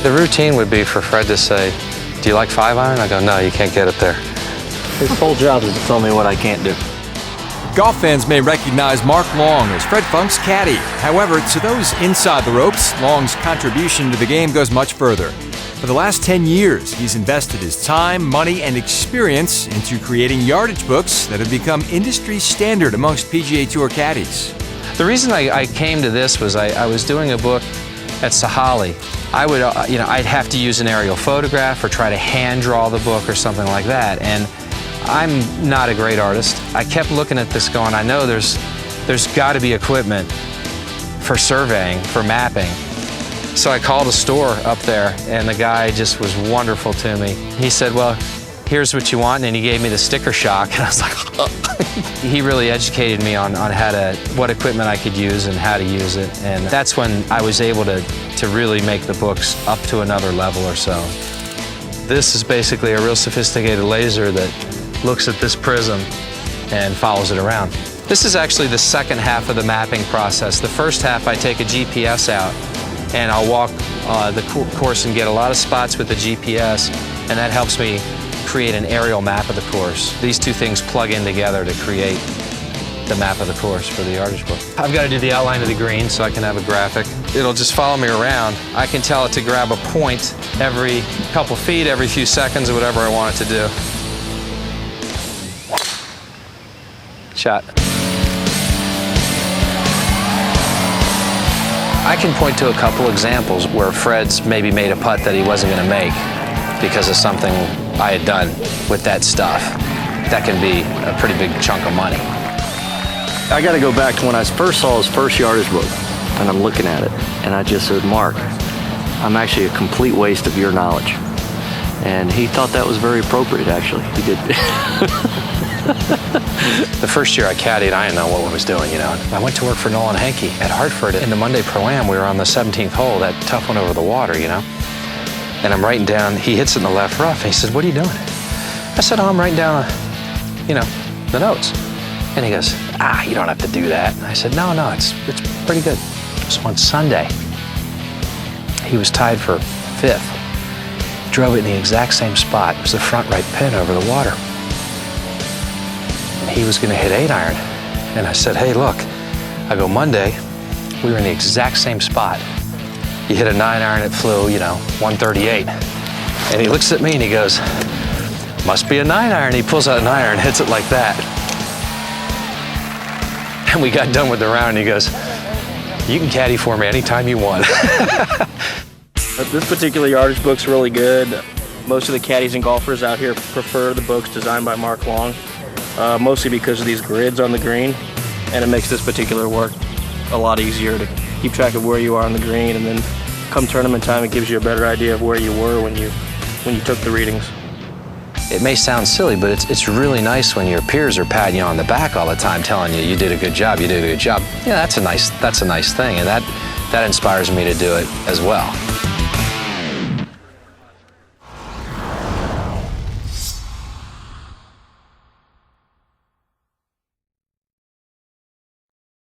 The routine would be for Fred to say, "Do you like 5-iron?" I go, "No, you can't get it there." His whole job is to tell me what I can't do. Golf fans may recognize Mark Long as Fred Funk's caddy. However, to those inside the ropes, Long's contribution to the game goes much further. For the last 10 years, he's invested his time, money, and experience into creating yardage books that have become industry standard amongst PGA Tour caddies. The reason I came to this was I was doing a book at Sahali. I would, I'd have to use an aerial photograph or try to hand draw the book or something like that. And I'm not a great artist. I kept looking at this going, I know there's got to be equipment for surveying, for mapping. So I called a store up there, and the guy just was wonderful to me. He said, "Well, here's what you want," and he gave me the sticker shock, and I was like, He really educated me on what equipment I could use and how to use it, and that's when I was able to really make the books up to another level or so. This is basically a real sophisticated laser that looks at this prism and follows it around. This is actually the second half of the mapping process. The first half, I take a GPS out, and I'll walk the course and get a lot of spots with the GPS, and that helps me create an aerial map of the course. These two things plug in together to create the map of the course for the yardage book. I've got to do the outline of the green so I can have a graphic. It'll just follow me around. I can tell it to grab a point every couple feet, every few seconds, or whatever I want it to do. Shot. I can point to a couple examples where Fred's maybe made a putt that he wasn't going to make because of something I had done with that stuff. That can be a pretty big chunk of money. I got to go back to when I first saw his first yardage book, and I'm looking at it, and I just said, "Mark, I'm actually a complete waste of your knowledge." And he thought that was very appropriate, actually. He did. The first year I caddied, I didn't know what I was doing, I went to work for Nolan Henke at Hartford. In the Monday Pro-Am, we were on the 17th hole, that tough one over the water, And I'm writing down, he hits it in the left rough, and he says, "What are you doing?" I said, "Oh, I'm writing down, the notes." And he goes, "You don't have to do that." And I said, No, it's pretty good." So on Sunday, he was tied for 5th. Drove it in the exact same spot. It was the front right pin over the water. And he was going to hit 8-iron. And I said, "Hey, look." I go, "Monday, we were in the exact same spot. You hit a 9-iron, it flew, 138. And he looks at me and he goes, "Must be a 9-iron. He pulls out a 9-iron and hits it like that. And we got done with the round, and he goes, "You can caddy for me anytime you want." This particular yardage book's really good. Most of the caddies and golfers out here prefer the books designed by Mark Long, mostly because of these grids on the green, and it makes this particular work a lot easier to keep track of where you are on the green, and then come tournament time, it gives you a better idea of where you were when you took the readings. It may sound silly, but it's really nice when your peers are patting you on the back all the time, telling you did a good job, you did a good job. Yeah, that's a nice thing, and that inspires me to do it as well.